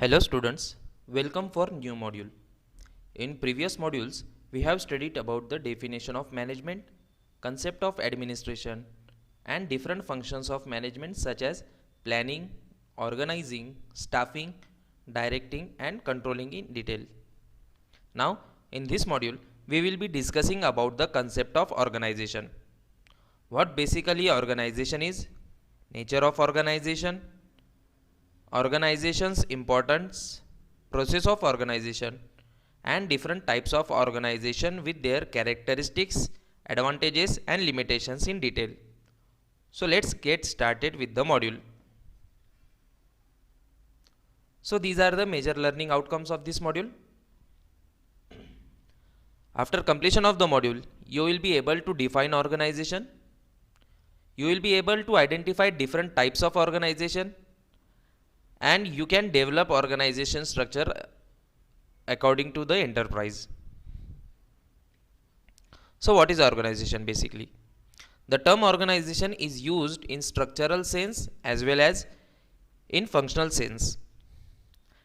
Hello students, welcome for new module. In previous modules, we have studied about the definition of management, concept of administration, and different functions of management such as planning, organizing, staffing, directing, and controlling in detail. Now, in this module, we will be discussing about the concept of organization. What basically organization is, nature of organization, organization's importance, process of organization, and different types of organization with their characteristics, advantages, and limitations in detail. So let's get started with the module. So these are the major learning outcomes of this module. After completion of the module, you will be able to define organization. You will be able to identify different types of organization, and you can develop organization structure according to the enterprise. So what is organization basically? The term organization is used in structural sense as well as in functional sense.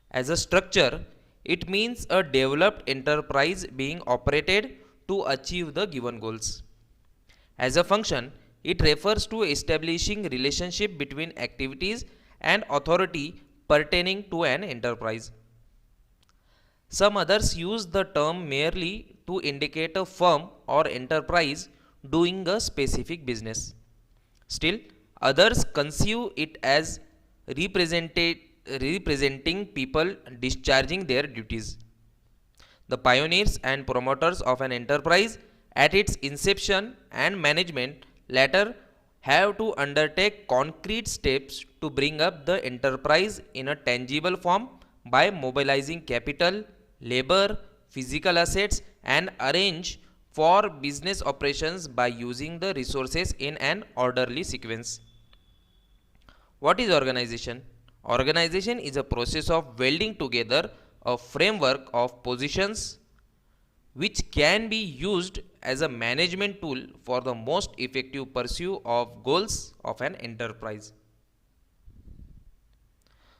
As a structure, it means a developed enterprise being operated to achieve the given goals. As a function, it refers to establishing relationship between activities and authority pertaining to an enterprise. Some others use the term merely to indicate a firm or enterprise doing a specific business. Still, others conceive it as representing people discharging their duties. The pioneers and promoters of an enterprise at its inception and management later have to undertake concrete steps to bring up the enterprise in a tangible form by mobilizing capital, labor, physical assets, and arrange for business operations by using the resources in an orderly sequence. What is organization? Organization is a process of welding together a framework of positions which can be used as a management tool for the most effective pursuit of goals of an enterprise.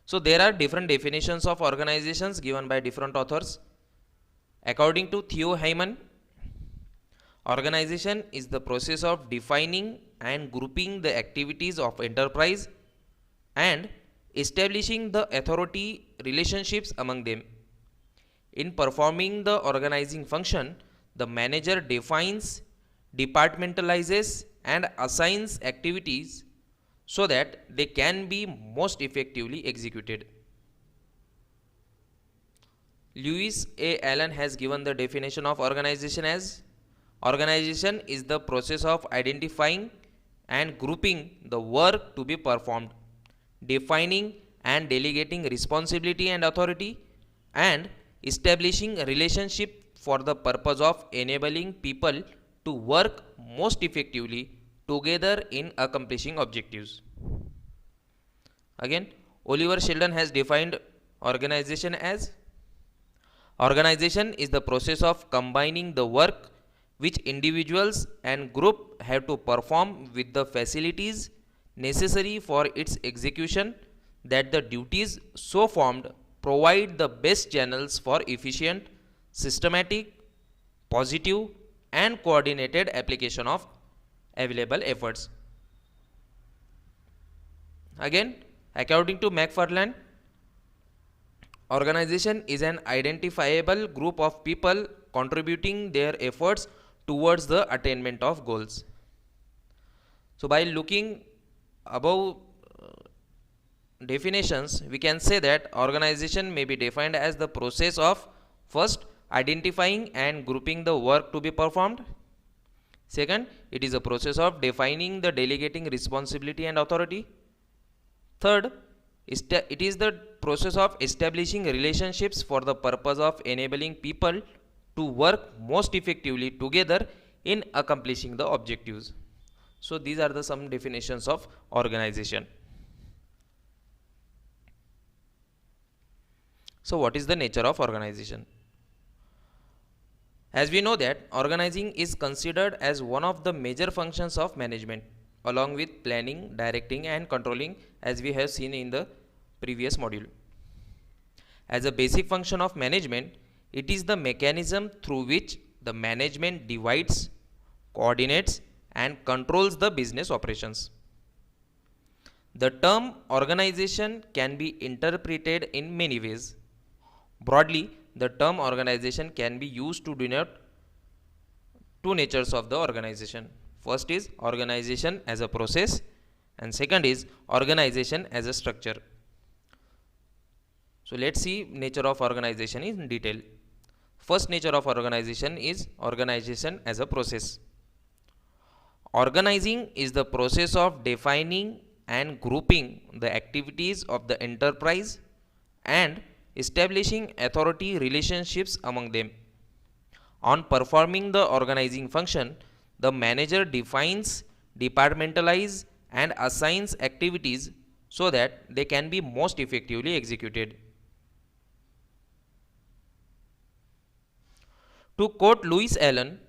So there are different definitions of organizations given by different authors. According to Theo Hyman, organization is the process of defining and grouping the activities of enterprise and establishing the authority relationships among them. In performing the organizing function, the manager defines, departmentalizes, and assigns activities so that they can be most effectively executed. Lewis A. Allen has given the definition of organization as: organization is the process of identifying and grouping the work to be performed, defining and delegating responsibility and authority, and establishing a relationship for the purpose of enabling people to work most effectively together in accomplishing objectives. Again, Oliver Sheldon has defined organization as: organization is the process of combining the work which individuals and group have to perform with the facilities necessary for its execution, that the duties so formed provide the best channels for efficient, systematic, positive, and coordinated application of available efforts. Again, according to McFarland, organization is an identifiable group of people contributing their efforts towards the attainment of goals. So by looking above definitions, we can say that organization may be defined as the process of first identifying and grouping the work to be performed. Second, it is a process of defining the delegating responsibility and authority. Third, it is the process of establishing relationships for the purpose of enabling people to work most effectively together in accomplishing the objectives. So these are the some definitions of organization. So what is the nature of organization? As we know that organizing is considered as one of the major functions of management, along with planning, directing, and controlling, as we have seen in the previous module. As a basic function of management, it is the mechanism through which the management divides, coordinates, and controls the business operations. The term organization can be interpreted in many ways. Broadly, the term organization can be used to denote two natures of the organization. First is organization as a process, and second is organization as a structure. So let's see nature of organization in detail. First nature of organization is organization as a process. Organizing is the process of defining and grouping the activities of the enterprise and establishing authority relationships among them. On performing the organizing function, the manager defines, departmentalizes, and assigns activities so that they can be most effectively executed. To quote Louis Allen,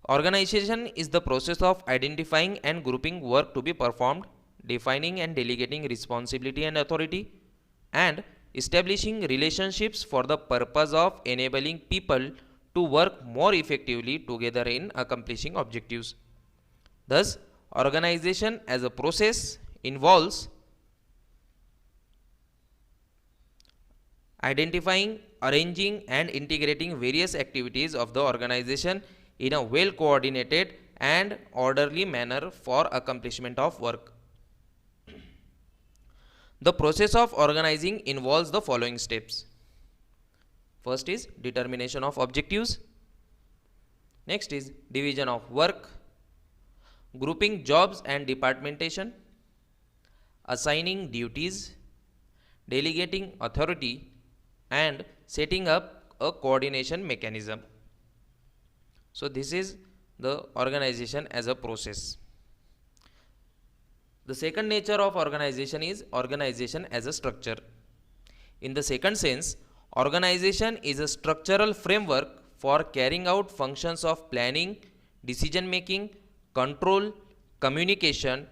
organization is the process of identifying and grouping work to be performed, defining and delegating responsibility and authority, and establishing relationships for the purpose of enabling people to work more effectively together in accomplishing objectives. Thus, organization as a process involves identifying, arranging, and integrating various activities of the organization in a well coordinated and orderly manner for accomplishment of work. The process of organizing involves the following steps. First is determination of objectives. Next is division of work, grouping jobs and departmentation, assigning duties, delegating authority, and setting up a coordination mechanism. So this is the organization as a process. The second nature of organization is organization as a structure. In the second sense, organization is a structural framework for carrying out functions of planning, decision making, control, communication,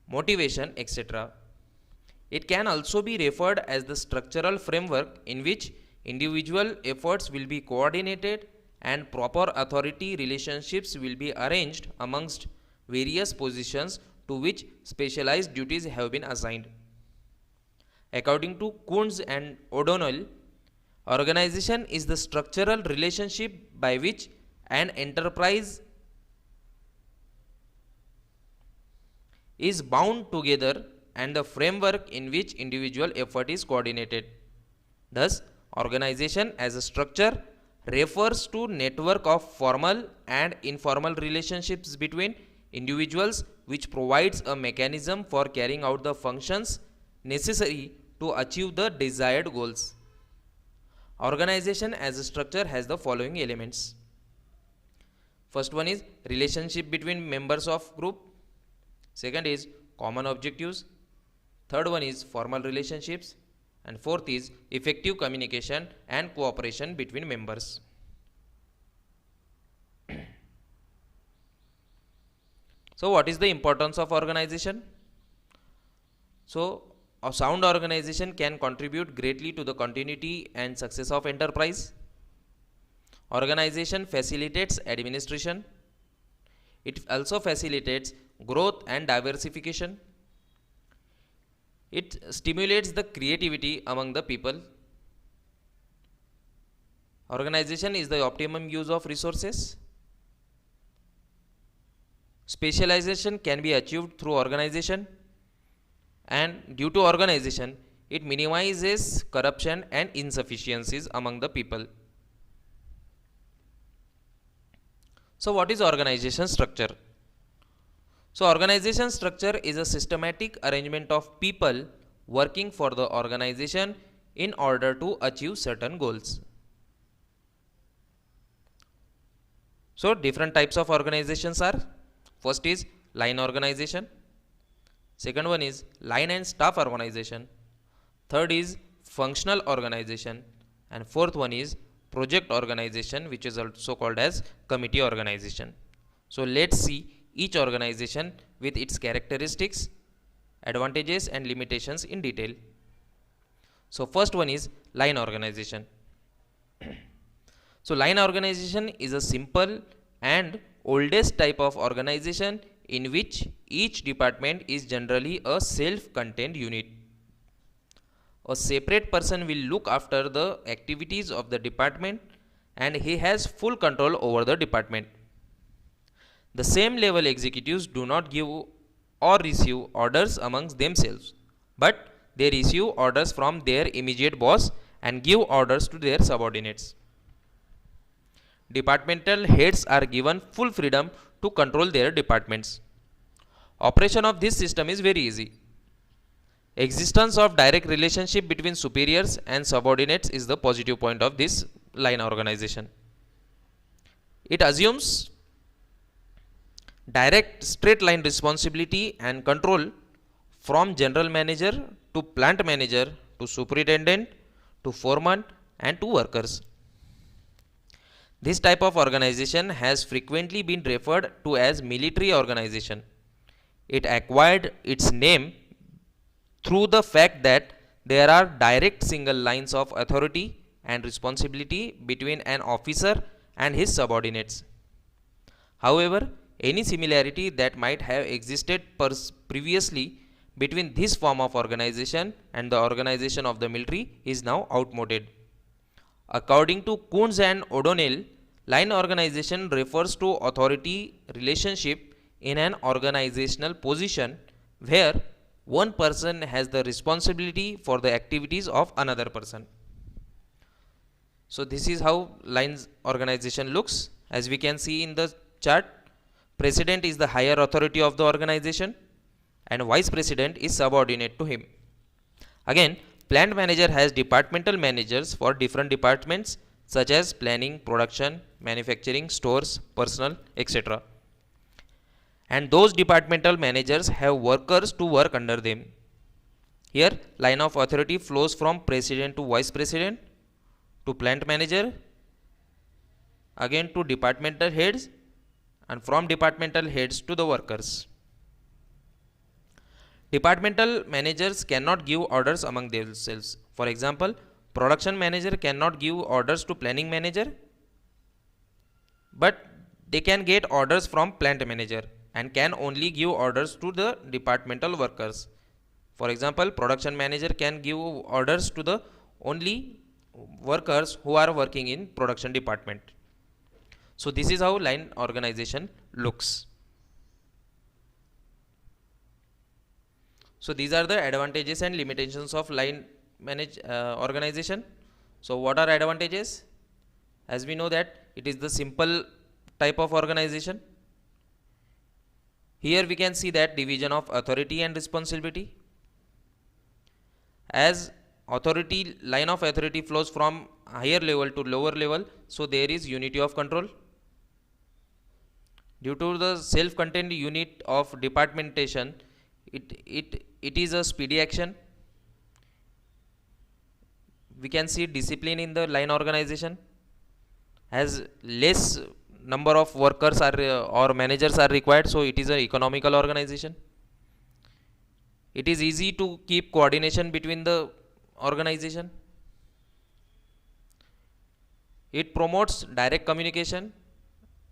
motivation, etc. It can also be referred as the structural framework in which individual efforts will be coordinated and proper authority relationships will be arranged amongst various positions to which specialized duties have been assigned. According to Kuntz and O'Donnell, organization is the structural relationship by which an enterprise is bound together and the framework in which individual effort is coordinated. Thus, organization as a structure refers to network of formal and informal relationships between individuals which provides a mechanism for carrying out the functions necessary to achieve the desired goals. Organization as a structure has the following elements. First one is relationship between members of group. Second is common objectives. Third one is formal relationships. And fourth is effective communication and cooperation between members. So what is the importance of organization? So a sound organization can contribute greatly to the continuity and success of enterprise. Organization facilitates administration. It also facilitates growth and diversification. It stimulates the creativity among the people. Organization is the optimum use of resources. Specialization can be achieved through organization, and due to organization, it minimizes corruption and insufficiencies among the people. So what is organization structure? So organization structure is a systematic arrangement of people working for the organization in order to achieve certain goals. So different types of organizations are: first is line organization, second one is line and staff organization, third is functional organization, and fourth one is project organization, which is also called as committee organization. So let's see each organization with its characteristics, advantages and limitations in detail. So first one is line organization. So line organization is a simple and oldest type of organization in which each department is generally a self-contained unit. A separate person will look after the activities of the department and he has full control over the department. The same level executives do not give or receive orders amongst themselves, but they receive orders from their immediate boss and give orders to their subordinates. Departmental heads are given full freedom to control their departments. Operation of this system is very easy. Existence of direct relationship between superiors and subordinates is the positive point of this line organization. It assumes direct straight line responsibility and control from general manager to plant manager to superintendent to foreman and to workers. This type of organization has frequently been referred to as military organization. It acquired its name through the fact that there are direct single lines of authority and responsibility between an officer and his subordinates. However, any similarity that might have existed previously between this form of organization and the organization of the military is now outmoded. According to Coons and O'Donnell, line organization refers to authority relationship in an organizational position where one person has the responsibility for the activities of another person. So this is how lines organization looks. As we can see in the chart, president is the higher authority of the organization and vice president is subordinate to him. Again, plant manager has departmental managers for different departments such as planning, production, manufacturing, stores, personnel, etc. And those departmental managers have workers to work under them. Here, line of authority flows from president to vice president to plant manager, again to departmental heads, and from departmental heads to the workers. Departmental managers cannot give orders among themselves. For example, production manager cannot give orders to planning manager, but they can get orders from plant manager and can only give orders to the departmental workers. For example, production manager can give orders to the only workers who are working in production department. So this is how line organization looks. So these are the advantages and limitations of line organization. So what are advantages? As we know that it is the simple type of organization. Here we can see that division of authority and responsibility. As authority, line of authority flows from higher level to lower level, so there is unity of control. Due to the self-contained unit of departmentation, it is a speedy action. We can see discipline in the line organization. As less number of workers are or managers are required, so it is an economical organization. It is easy to keep coordination between the organization. It promotes direct communication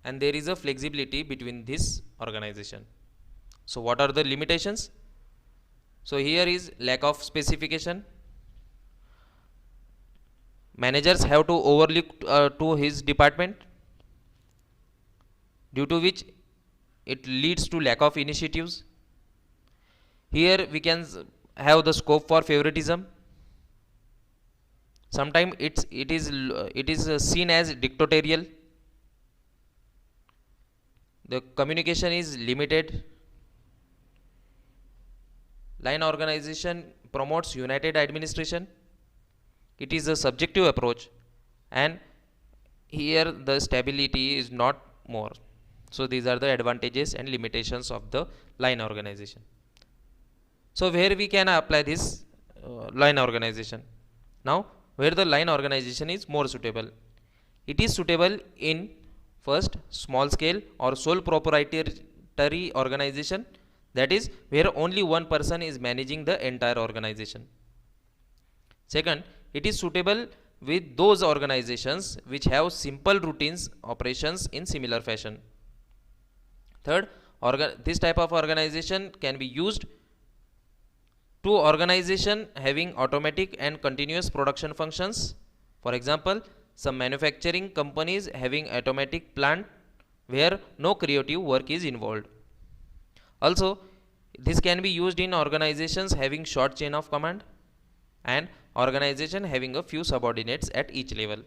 and there is a flexibility between this organization. So what are the limitations? So here is lack of specification. Managers have to overlook to his department, due to which it leads to lack of initiatives. Here we can have the scope for favoritism. Sometimes it is seen as dictatorial. The communication is limited. Line organization promotes united administration. It is a subjective approach, and here the stability is not more. So these are the advantages and limitations of the line organization. So where we can apply this line organization? Now where the line organization is more suitable? It is suitable in first small scale or sole proprietary organization, that is where only one person is managing the entire organization. Second, it is suitable with those organizations which have simple routines operations in similar fashion. Third, this type of organization can be used to organization having automatic and continuous production functions. For example, some manufacturing companies having automatic plant where no creative work is involved. Also, this can be used in organizations having short chain of command and organization having a few subordinates at each level.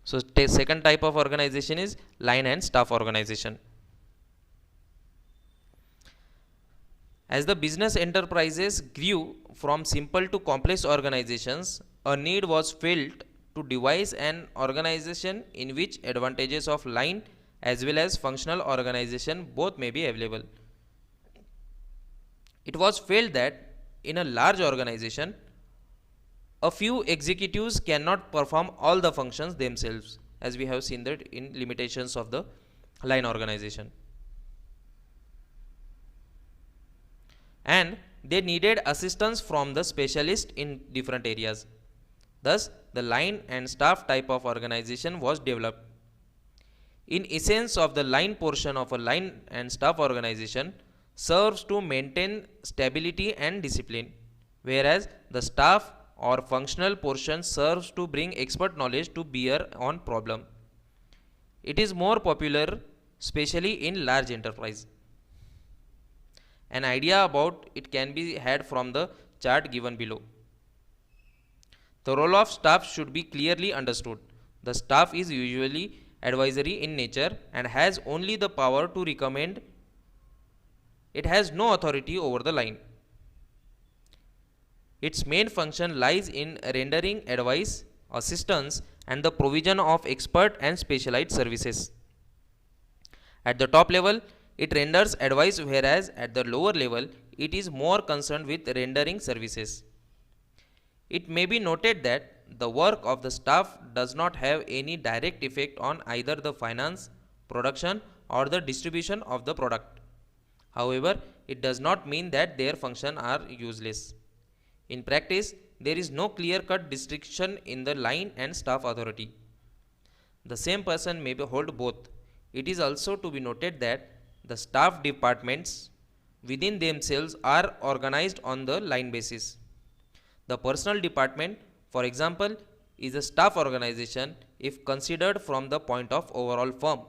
So, second type of organization is line and staff organization. As the business enterprises grew from simple to complex organizations, a need was felt to devise an organization in which advantages of line as well as functional organization both may be available. It was felt that in a large organization, a few executives cannot perform all the functions themselves, as we have seen that in limitations of the line organization. And they needed assistance from the specialist in different areas. Thus, the line and staff type of organization was developed. In essence of the line portion of a line and staff organization serves to maintain stability and discipline, whereas the staff or functional portion serves to bring expert knowledge to bear on problem. It is more popular, especially in large enterprise. An idea about it can be had from the chart given below. The role of staff should be clearly understood. The staff is usually advisory in nature and has only the power to recommend. It has no authority over the line. Its main function lies in rendering advice, assistance, and the provision of expert and specialized services. At the top level, it renders advice, whereas at the lower level, it is more concerned with rendering services. It may be noted that the work of the staff does not have any direct effect on either the finance, production, or the distribution of the product. However, it does not mean that their functions are useless. In practice, there is no clear-cut distinction in the line and staff authority. The same person may hold both. It is also to be noted that the staff departments within themselves are organized on the line basis. The personnel department, for example, is a staff organization if considered from the point of overall firm,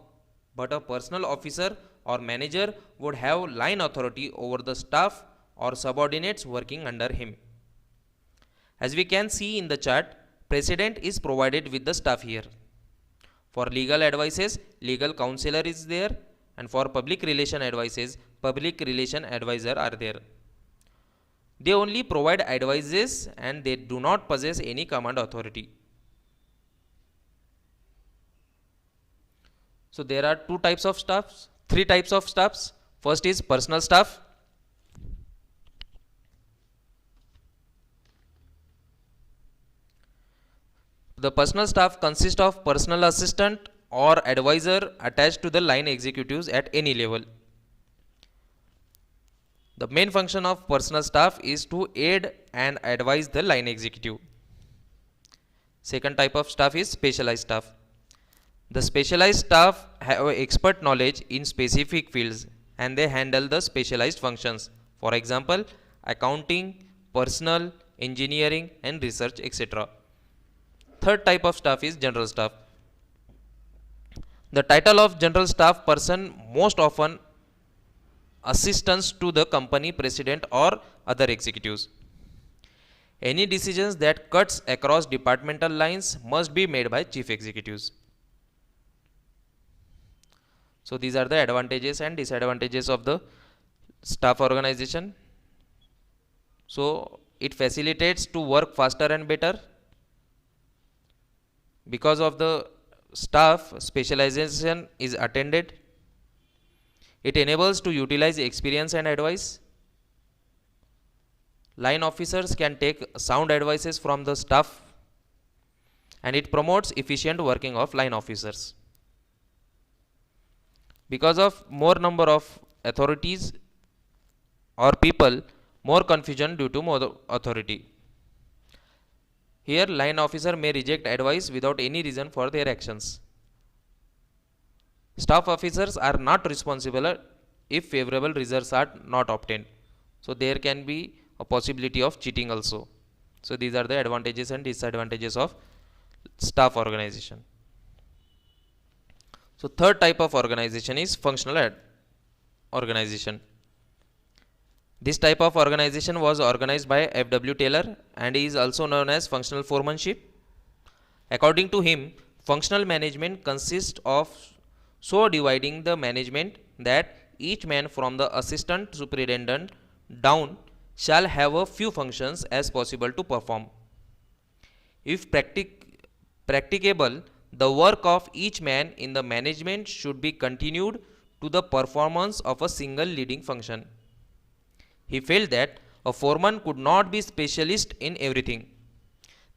but a personnel officer or manager would have line authority over the staff or subordinates working under him. As we can see in the chart, precedent is provided with the staff here. For legal advices, legal counselor is there, and for public relation advices, public relation advisor are there. They only provide advices and they do not possess any command authority. So there are three types of staffs. First is personal staff. The personal staff consists of personal assistant or advisor attached to the line executives at any level. The main function of personal staff is to aid and advise the line executive. Second type of staff is specialized staff. The specialized staff have expert knowledge in specific fields and they handle the specialized functions. For example, accounting, personnel, engineering and research, etc. Third type of staff is general staff. The title of general staff person most often assistants to the company president or other executives. Any decisions that cuts across departmental lines must be made by chief executives. So these are the advantages and disadvantages of the staff organization. So it facilitates to work faster and better. Because of the staff, specialization is attended. It enables to utilize experience and advice. Line officers can take sound advices from the staff and it promotes efficient working of line officers. Because of more number of authorities or people, more confusion due to more authority. Here, line officer may reject advice without any reason for their actions. Staff officers are not responsible if favorable results are not obtained. So there can be a possibility of cheating also. So these are the advantages and disadvantages of staff organization. So third type of organization is functional organization. This type of organization was organized by F.W. Taylor and is also known as functional foremanship. According to him, functional management consists of so dividing the management that each man from the assistant superintendent down shall have a few functions as possible to perform. If practicable, the work of each man in the management should be continued to the performance of a single leading function. He felt that a foreman could not be specialist in everything.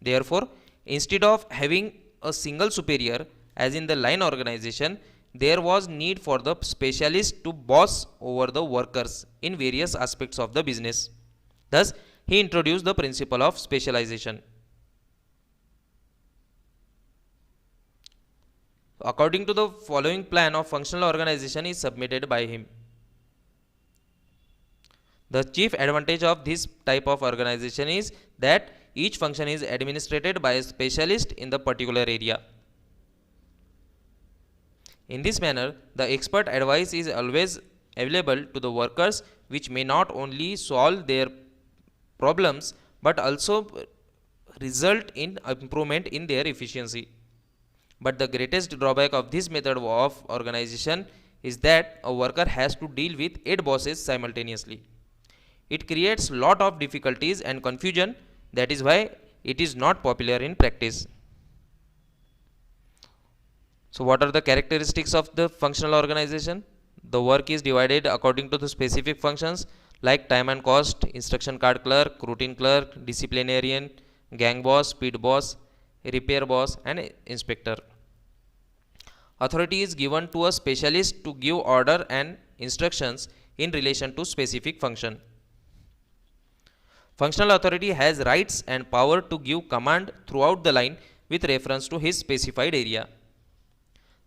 Therefore, instead of having a single superior as in the line organization, there was need for the specialist to boss over the workers in various aspects of the business. Thus, he introduced the principle of specialization. According to the following plan of functional organization is submitted by him. The chief advantage of this type of organization is that each function is administered by a specialist in the particular area. In this manner, the expert advice is always available to the workers, which may not only solve their problems but also result in improvement in their efficiency. But the greatest drawback of this method of organization is that a worker has to deal with 8 bosses simultaneously. It creates lot of difficulties and confusion. That is why it is not popular in practice. So what are the characteristics of the functional organization? The work is divided according to the specific functions like time and cost, instruction card clerk, routine clerk, disciplinarian, gang boss, speed boss, repair boss and inspector. Authority is given to a specialist to give order and instructions in relation to specific function. Functional authority has rights and power to give command throughout the line with reference to his specified area.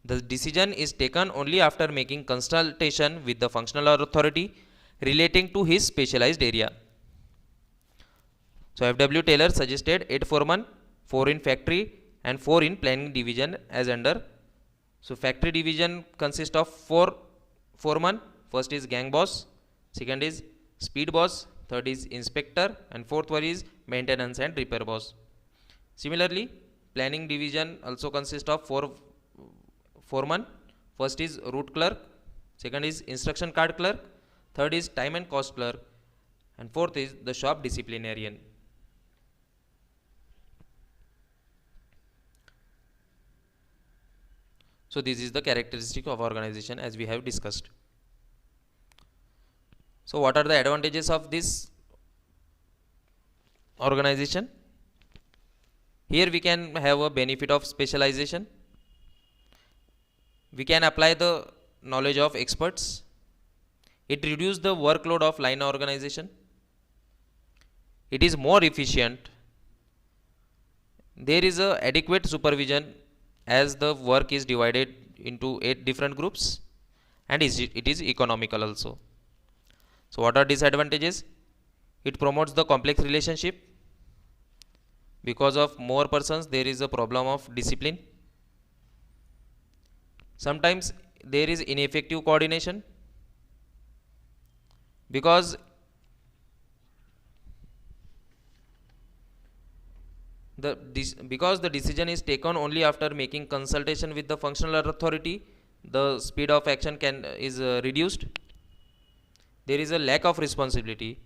The decision is taken only after making consultation with the functional authority relating to his specialized area. So F.W. Taylor suggested 8 foremen, 4 in factory and 4 in planning division as under. So factory division consists of 4 foremen. First is gang boss, second is speed boss, third is inspector and fourth one is maintenance and repair boss. Similarly, planning division also consists of 4 foremen. First is route clerk, second is instruction card clerk, third is time and cost clerk and fourth is the shop disciplinarian. So this is the characteristic of organization as we have discussed. So what are the advantages of this organization? Here we can have a benefit of specialization. We can apply the knowledge of experts. It reduces the workload of line organization. It is more efficient. There is a adequate supervision as the work is divided into 8 different groups and it is economical also. So what are disadvantages? It promotes the complex relationship. Because of more persons there is a problem of discipline. Sometimes there is ineffective coordination because the decision is taken only after making consultation with the functional authority, the speed of action is reduced. There is a lack of responsibility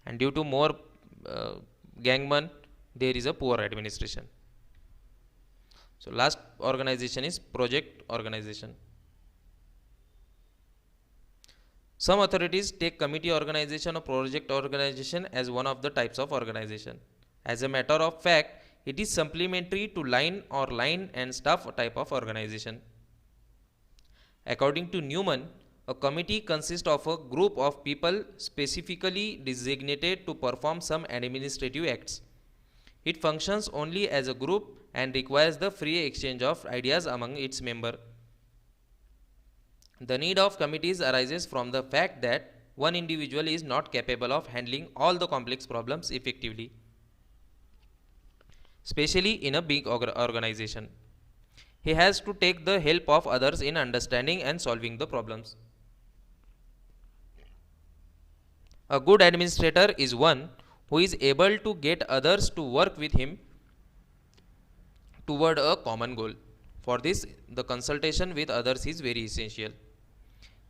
and due to more gangman there is a poor administration. So last organization is project organization. Some authorities take committee organization or project organization as one of the types of organization. As a matter of fact, it is supplementary to line or line and staff type of organization. According to Newman, A committee consists of a group of people specifically designated to perform some administrative acts. It functions only as a group and requires the free exchange of ideas among its members. The need of committees arises from the fact that one individual is not capable of handling all the complex problems effectively, especially in a big organization. He has to take the help of others in understanding and solving the problems. A good administrator is one who is able to get others to work with him toward a common goal. For this, the consultation with others is very essential.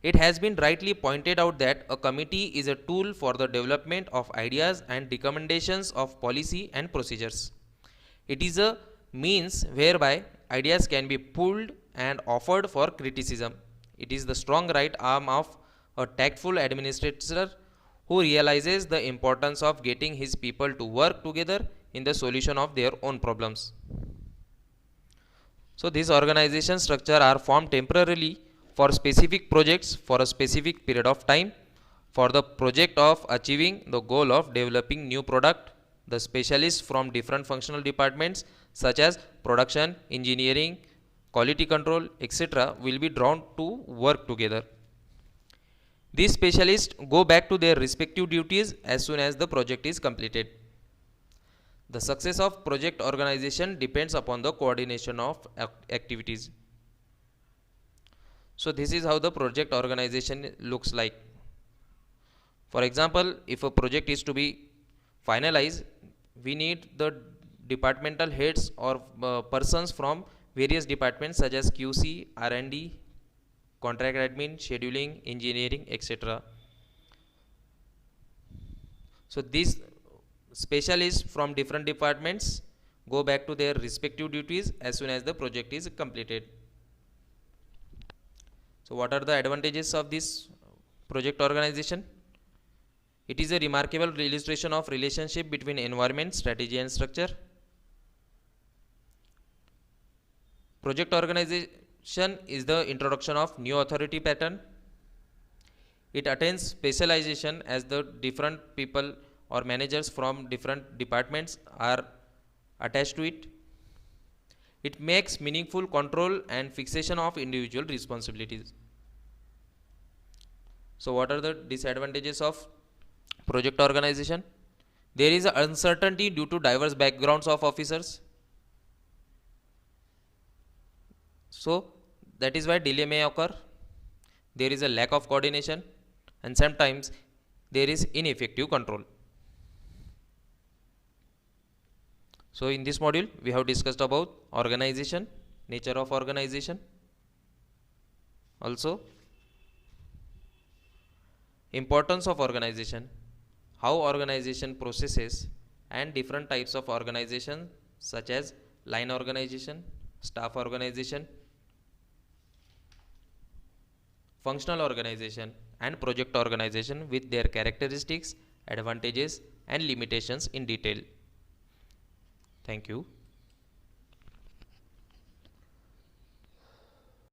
It has been rightly pointed out that a committee is a tool for the development of ideas and recommendations of policy and procedures. It is a means whereby ideas can be pulled and offered for criticism. It is the strong right arm of a tactful administrator who realizes the importance of getting his people to work together in the solution of their own problems. So these organization structure are formed temporarily for specific projects for a specific period of time. For the project of achieving the goal of developing new product, the specialists from different functional departments such as production, engineering, quality control, etc. will be drawn to work together. These specialists go back to their respective duties as soon as the project is completed. The success of project organization depends upon the coordination of activities. So this is how the project organization looks like. For example, if a project is to be finalized, we need the departmental heads or persons from various departments such as QC, R&D, contract admin, scheduling, engineering, etc. So these specialists from different departments go back to their respective duties as soon as the project is completed. So what are the advantages of this project organization? It is a remarkable illustration of relationship between environment, strategy and structure. Project organization is the introduction of new authority pattern. It attains specialization as the different people or managers from different departments are attached to it. It makes meaningful control and fixation of individual responsibilities. So what are the disadvantages of project organization? There is uncertainty due to diverse backgrounds of officers. So that is why delay may occur. There is a lack of coordination and sometimes there is ineffective control. So in this module we have discussed about organization, nature of organization, also importance of organization, how organization processes and different types of organization such as line organization, staff organization, functional organization and project organization with their characteristics, advantages and limitations in detail. Thank you.